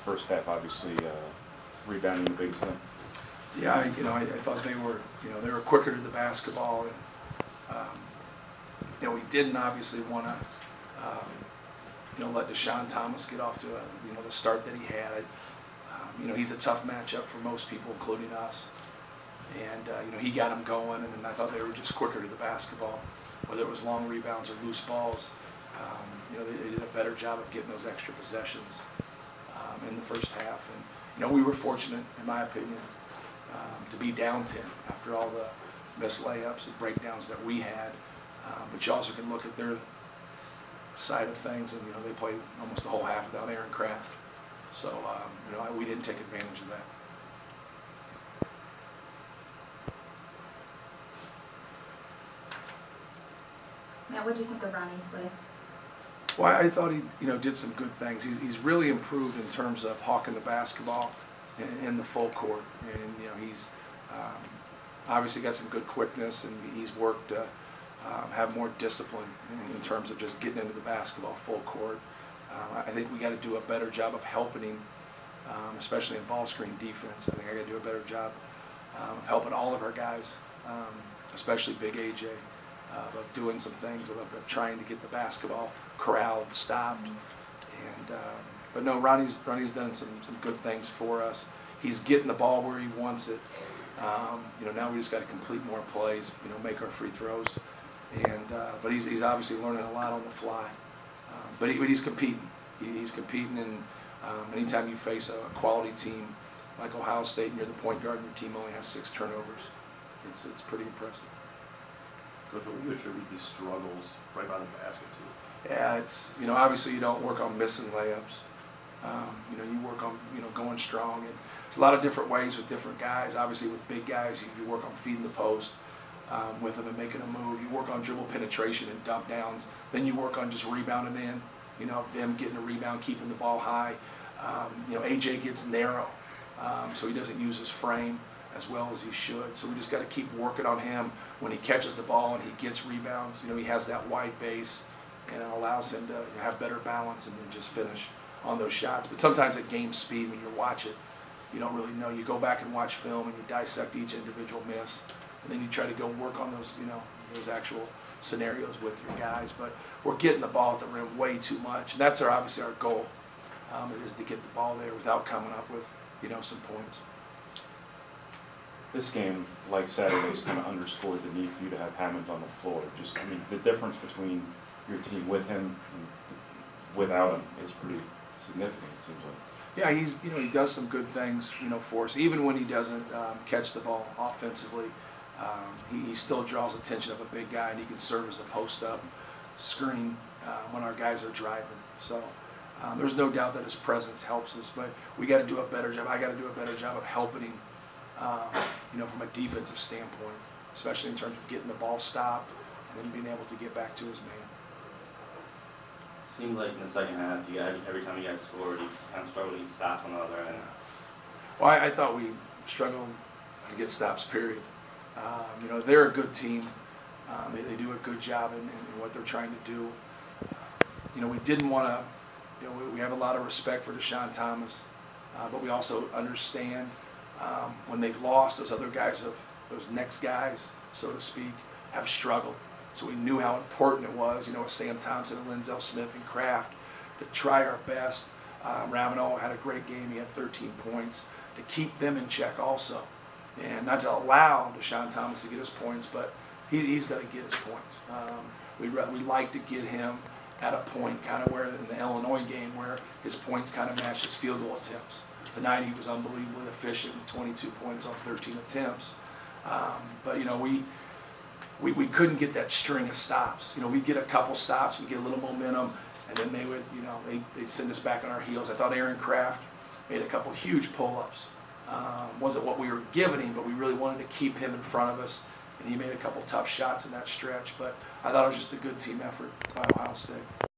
first half, obviously rebounding the biggest thing. Yeah, I thought they were quicker to the basketball, and we didn't obviously want to let Deshaun Thomas get off to the start that he had. He's a tough matchup for most people, including us. And he got him going, and I thought they were just quicker to the basketball, whether it was long rebounds or loose balls. They did a better job of getting those extra possessions in the first half, and we were fortunate, in my opinion, to be down 10 after all the missed layups and breakdowns that we had. But you also can look at their side of things, and they played almost the whole half without Aaron Kraft. So we didn't take advantage of that. Matt, what did you think of Ronnie's play? Well, I thought he did some good things. He's really improved in terms of hawking the basketball in the full court, and he's obviously got some good quickness, and he's worked to have more discipline in terms of just getting into the basketball full court. I think we got to do a better job of helping him, especially in ball screen defense. I think I got to do a better job of helping all of our guys, especially Big AJ, of doing some things, of trying to get the basketball corralled, stopped. And but no, Ronnie's done some good things for us. He's getting the ball where he wants it. Now we just got to complete more plays, make our free throws. And but he's obviously learning a lot on the fly. But he's competing. He's competing, and anytime you face a quality team like Ohio State and you're the point guard and your team only has 6 turnovers, it's pretty impressive. Coach, what do you attribute these struggles right by the basket to? Yeah, it's obviously you don't work on missing layups. You work on going strong, and there's a lot of different ways with different guys. Obviously with big guys, you work on feeding the post with them and making a move. You work on dribble penetration and dump downs. Then you work on just rebounding in. Them getting a rebound, keeping the ball high. AJ gets narrow, so he doesn't use his frame as well as he should. So we just got to keep working on him when he catches the ball and he gets rebounds. He has that wide base, and it allows him to have better balance and then just finish on those shots. But sometimes at game speed, when you watch it, you don't really know. You go back and watch film and you dissect each individual miss, and then you try to go work on those, those actual scenarios with your guys. But we're getting the ball at the rim way too much, and that's obviously our goal. It is to get the ball there without coming up with, some points. This game, like Saturday's, kind of underscored the need for you to have Hammonds on the floor. The difference between your team with him and without him is pretty significant, it seems like. Yeah, he does some good things, for us. Even when he doesn't catch the ball offensively, he still draws attention of a big guy, and he can serve as a post-up screen when our guys are driving. So there's no doubt that his presence helps us, but we got to do a better job. I got to do a better job of helping him, from a defensive standpoint, especially in terms of getting the ball stopped and then being able to get back to his man. Seemed like in the second half, every time you guys scored, you kind of struggled to get stops on the other end. Well, I thought we struggled to get stops, period. They're a good team. They do a good job in what they're trying to do. We didn't want to, we have a lot of respect for Deshaun Thomas, but we also understand when they've lost, those other guys, those next guys, so to speak, have struggled. So we knew how important it was, with Sam Thompson and Linzel Smith and Kraft, to try our best. Ramino had a great game. He had 13 points. To keep them in check also. And not to allow Deshaun Thomas to get his points, but he's got to get his points. We like to get him at a point kind of where in the Illinois game where his points kind of matched his field goal attempts. Tonight he was unbelievably efficient with 22 points on 13 attempts. But we couldn't get that string of stops. We'd get a couple stops, we'd get a little momentum, and then they would, they'd send us back on our heels. I thought Aaron Kraft made a couple huge pull-ups. Wasn't what we were giving him, but we really wanted to keep him in front of us, and he made a couple tough shots in that stretch. But I thought it was just a good team effort by Ohio State.